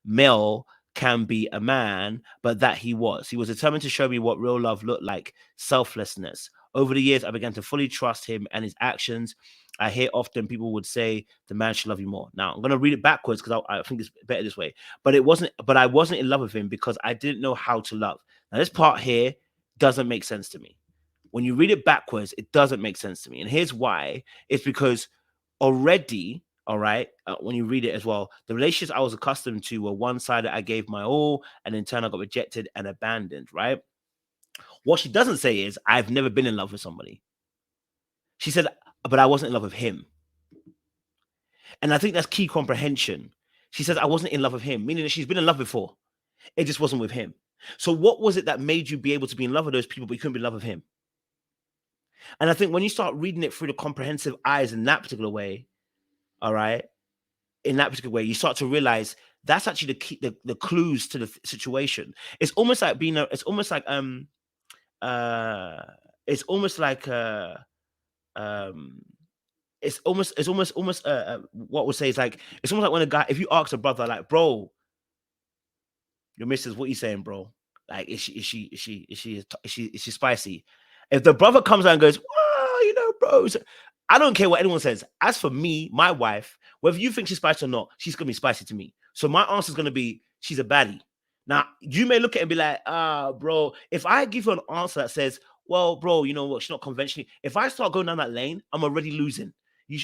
male can be a man, but that he was. He was determined to show me what real love looked like, selflessness. Over the years, I began to fully trust him and his actions. I hear often people would say the man should love you more. Now I'm gonna read it backwards because I think it's better this way. But I wasn't in love with him because I didn't know how to love. Now this part here doesn't make sense to me. When you read it backwards, it doesn't make sense to me. And here's why. It's because already, all right, when you read it as well, the relationships I was accustomed to were one sided. I gave my all, and in turn, I got rejected and abandoned, right? What she doesn't say is, I've never been in love with somebody. She said, but I wasn't in love with him. And I think that's key comprehension. She says, I wasn't in love with him, meaning that she's been in love before. It just wasn't with him. So, what was it that made you be able to be in love with those people, but you couldn't be in love with him? And I think when you start reading it through the comprehensive eyes in that particular way, all right, in that particular way, you start to realize that's actually the key, the clues to the situation. It's almost like being a, uh, it's almost like um, what would say is like, it's almost like when a guy, if you ask a brother, like, bro, your missus, what you saying, bro? Like, is she spicy? If the brother comes out and goes, well, bro, I don't care what anyone says. As for me, my wife, whether you think she's spicy or not, she's gonna be spicy to me. So my answer is gonna be, she's a baddie. Now you may look at it and be like, bro, if I give you an answer that says, well, bro, you know what, she's not conventionally. If I start going down that lane, I'm already losing.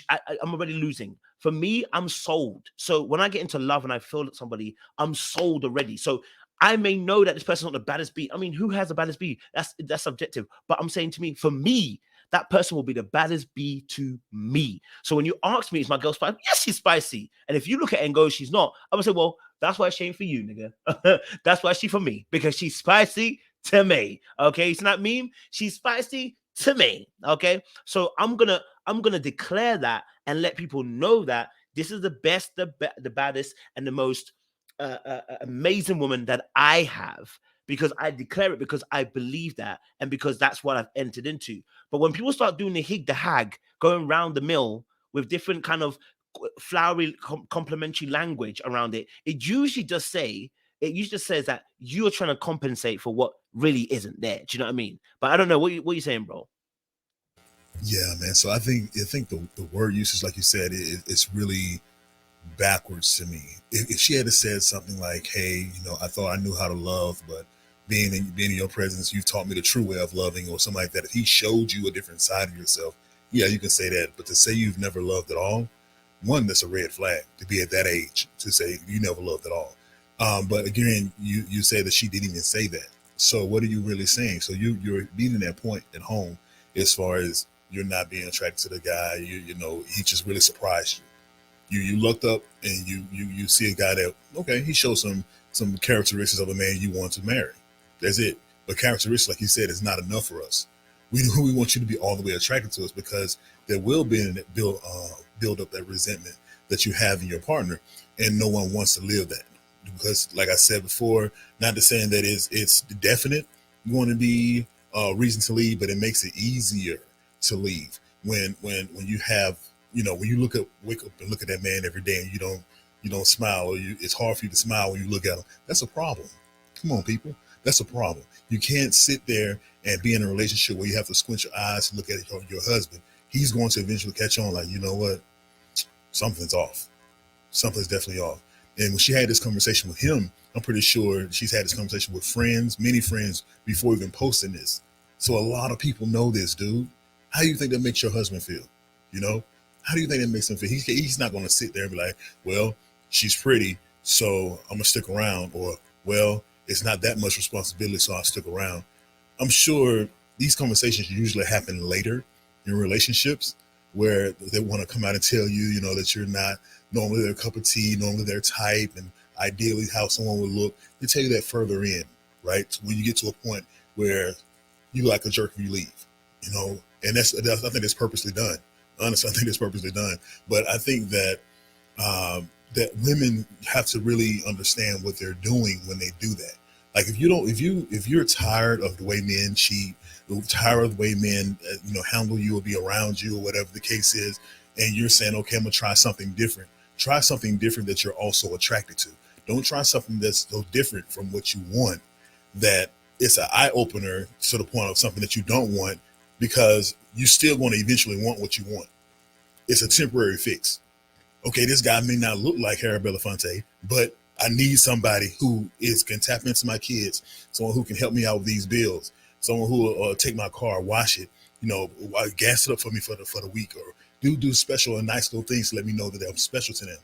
I'm already losing. For me, I'm sold. So when I get into love and I feel that somebody, I'm sold already. So I may know that this person's not the baddest bee. I mean, who has the baddest bee? That's subjective. But I'm saying to me, for me, that person will be the baddest bee to me. So when you ask me, is my girl spicy? Yes, she's spicy. And if you look at it and go, she's not, I'm gonna say, well, that's why she ain't for you, nigga. That's why she for me, because she's spicy to me. Okay, it's not meme. She's spicy to me. Okay, so I'm gonna declare that and let people know that this is the best, the baddest, and the most amazing woman that I have, because I declare it, because I believe that, and because that's what I've entered into. But when people start doing the hig, the hag, going round the mill with different kind of flowery complimentary language around it, it usually just says that you're trying to compensate for what really isn't there. Do you know what I mean? But I don't know what you saying, bro. Yeah, man. So I think the word usage, like you said, it's really backwards to me. If she had said something like, "Hey, I thought I knew how to love, but being in your presence, you've taught me the true way of loving," or something like that. If he showed you a different side of yourself, yeah, you can say that. But to say you've never loved at all, one, that's a red flag to be at that age to say you never loved at all. But again, you say that she didn't even say that. So what are you really saying? So you're being at that point at home, as far as you're not being attracted to the guy. He just really surprised you. You looked up and you see a guy that, okay, he shows some characteristics of a man you want to marry. That's it. But characteristics, like you said, is not enough for us. We want you to be all the way attracted to us, because there will be build up that resentment that you have in your partner, and no one wants to live that. Because, like I said before, not to saying that it's definite going to be a reason to leave, but it makes it easier to leave when you have, when you wake up and look at that man every day, and you don't smile, or it's hard for you to smile when you look at him. That's a problem. Come on, people. That's a problem. You can't sit there and be in a relationship where you have to squint your eyes and look at your husband. He's going to eventually catch on, like, you know what? Something's off. Something's definitely off. And when she had this conversation with him, I'm pretty sure she's had this conversation with friends, many friends, before even posting this. So a lot of people know this, dude. How do you think that makes your husband feel? You know? How do you think that makes him feel? He's not going to sit there and be like, well, she's pretty, so I'm going to stick around. Or, well, it's not that much responsibility, so I'll stick around. I'm sure these conversations usually happen later in relationships, where they want to come out and tell you, that you're not normally their cup of tea, normally their type, and ideally how someone would look. They tell you that further in, right? So when you get to a point where you like a jerk and you leave, and that's I think that's purposely done. Honestly, I think it's purposely done. But I think that that women have to really understand what they're doing when they do that. Like, if you're tired of the way men cheat, tired of the way men handle you or be around you or whatever the case is, and you're saying, okay, I'm gonna try something different. Try something different that you're also attracted to. Don't try something that's so different from what you want that it's an eye opener to the point of something that you don't want, because you still going to eventually want what you want. It's a temporary fix. Okay, this guy may not look like Harry Belafonte, but I need somebody who can tap into my kids, someone who can help me out with these bills, someone who will take my car, wash it, gas it up for me for the week, or do special and nice little things to let me know that I'm special to them.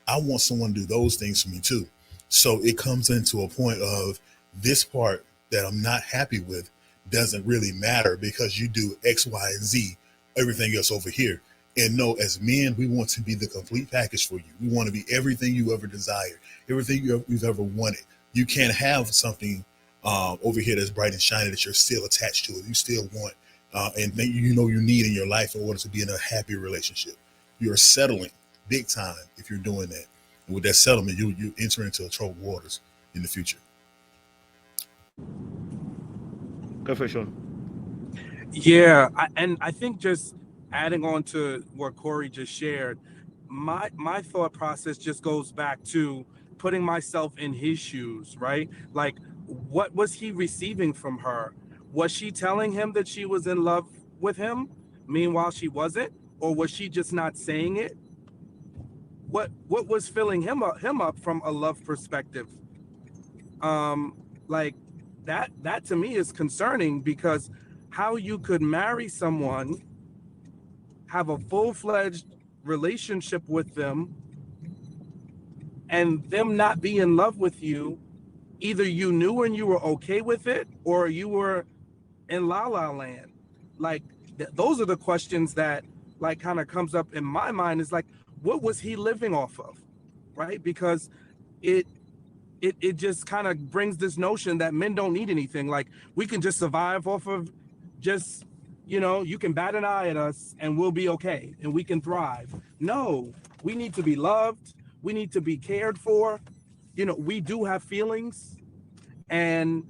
I want someone to do those things for me too. So it comes into a point of this part that I'm not happy with doesn't really matter because you do X, Y, and Z, everything else over here. And no, as men, we want to be the complete package for you. We want to be everything you ever desired, everything you've ever wanted. You can't have something over here that's bright and shiny that you're still attached to it. You still want and you need in your life in order to be in a happy relationship. You're settling big time if you're doing that. And with that settlement, you enter into troubled waters in the future. Go for it, Sean. Yeah, and I think just adding on to what Corey just shared, my thought process just goes back to putting myself in his shoes, right? Like, what was he receiving from her? Was she telling him that she was in love with him? Meanwhile, she wasn't, or was she just not saying it? What was filling him up from a love perspective? Like that to me is concerning, because how you could marry someone, have a full-fledged relationship with them, and them not be in love with you, either you knew and you were okay with it, or you were in la la land. Like those are the questions that like kind of comes up in my mind, is like, what was he living off of, right? Because it just kind of brings this notion that men don't need anything. Like, we can just survive off of just, you can bat an eye at us and we'll be okay and we can thrive. No, we need to be loved. We need to be cared for. We do have feelings. And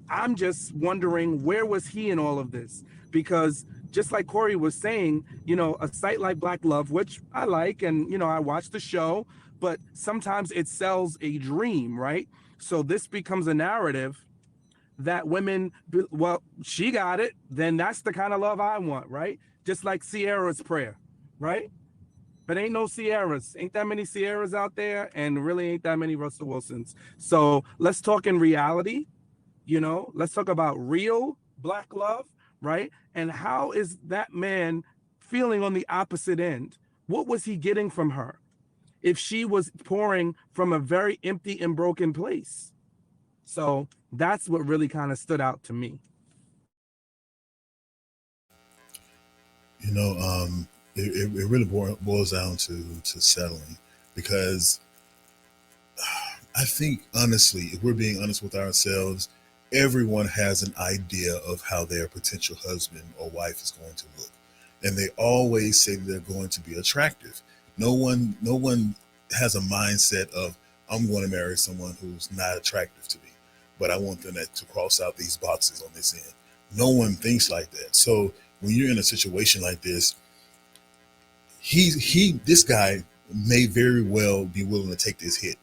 I'm just wondering, where was he in all of this? Because just like Corey was saying, a site like Black Love, which I like, and, I watch the show, but sometimes it sells a dream, right? So this becomes a narrative that women, well, she got it, then that's the kind of love I want, right? Just like Sierra's prayer, right? But ain't no Sierras. Ain't that many Sierras out there, and really ain't that many Russell Wilsons. So let's talk in reality, let's talk about real Black love, right? And how is that man feeling on the opposite end? What was he getting from her if she was pouring from a very empty and broken place? So that's what really kind of stood out to me. It really boils down to settling, because I think, honestly, if we're being honest with ourselves, everyone has an idea of how their potential husband or wife is going to look. And they always say that they're going to be attractive. No one has a mindset of, I'm going to marry someone who's not attractive to me, but I want them to cross out these boxes on this end. No one thinks like that. So when you're in a situation like this, this guy may very well be willing to take this hit.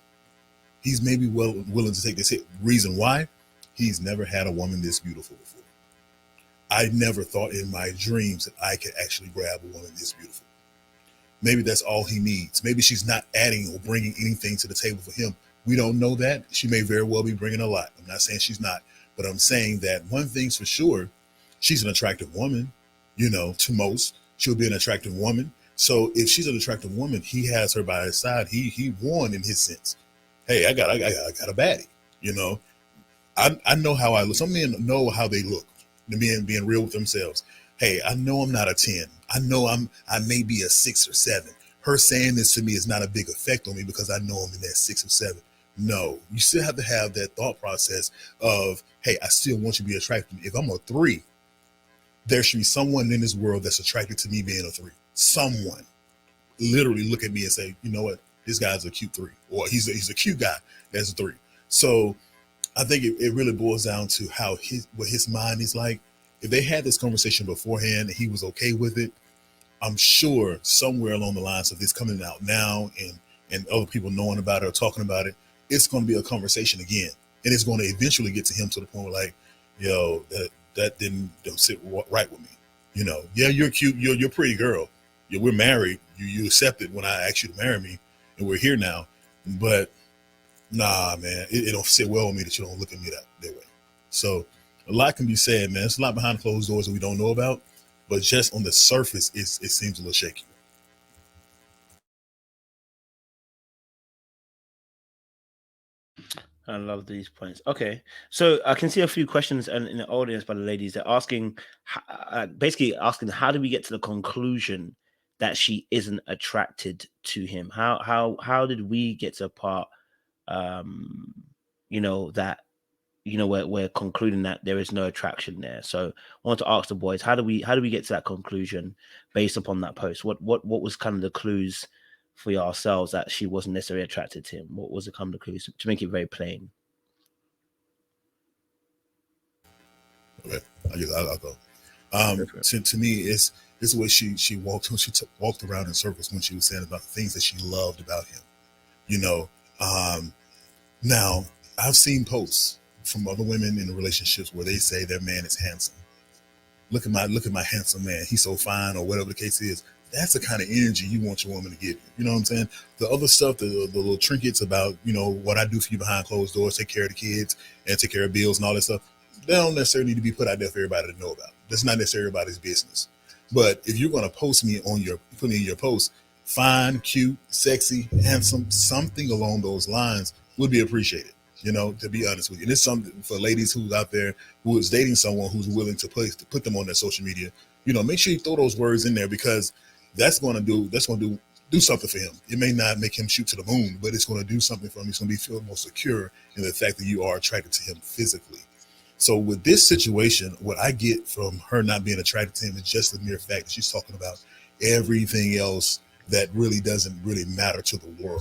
He's maybe willing to take this hit. Reason why? He's never had a woman this beautiful before. I never thought in my dreams that I could actually grab a woman this beautiful. Maybe that's all he needs. Maybe she's not adding or bringing anything to the table for him. We don't know that. She may very well be bringing a lot. I'm not saying she's not, but I'm saying that one thing's for sure, she's an attractive woman, to most. She'll be an attractive woman. So if she's an attractive woman, he has her by his side. He won in his sense. Hey, I got a baddie. I know how I look. Some men know how they look. The men being real with themselves. Hey, I know I'm not a 10. I know I may be a 6 or 7. Her saying this to me is not a big effect on me because I know I'm in that 6 or 7. No, you still have to have that thought process of, hey, I still want you to be attracted. If I'm a 3, there should be someone in this world that's attracted to me being a 3. Someone literally look at me and say, you know what, this guy's a cute 3, or he's a cute guy that's a 3. So I think it really boils down to what his mind is like. If they had this conversation beforehand and he was okay with it, I'm sure somewhere along the lines of this coming out now and other people knowing about it or talking about it, it's going to be a conversation again, and it's going to eventually get to him to the point where like, yo, that didn't don't sit right with me. You know, yeah, you're cute, you're a pretty girl. Yeah, we're married. You accepted when I asked you to marry me, and we're here now. But nah, man, it don't sit well with me that you don't look at me that way. So a lot can be said, man. It's a lot behind closed doors that we don't know about, but just on the surface, it seems a little shaky. I love these points. Okay, so I can see a few questions in the audience by the ladies. They're asking, basically asking, how do we get to the conclusion that she isn't attracted to him? How did we get to a part, that we're concluding that there is no attraction there? So I want to ask the boys, how do we get to that conclusion based upon that post? What was kind of the clues for yourselves that she wasn't necessarily attracted to him? What was the kind of clues to make it very plain? Okay, I'll go. To me, it's the way she walked when she walked around in circles when she was saying about the things that she loved about him. You know, now I've seen posts from other women in relationships where they say their man is handsome. Look at my handsome man. He's so fine, or whatever the case is. That's the kind of energy you want your woman to give you. You know what I'm saying? The other stuff, the little trinkets about, what I do for you behind closed doors, take care of the kids and take care of bills and all that stuff, they don't necessarily need to be put out there for everybody to know about. That's not necessarily everybody's business. But if you're going to put me in your post, fine, cute, sexy, handsome, something along those lines would be appreciated. To be honest with you. And it's something for ladies who's out there who is dating someone who's willing to put them on their social media. Make sure you throw those words in there, because that's going to do something for him. It may not make him shoot to the moon, but it's going to do something for him. He's going to be feel more secure in the fact that you are attracted to him physically. So with this situation, what I get from her not being attracted to him is just the mere fact that she's talking about everything else that really doesn't really matter to the world.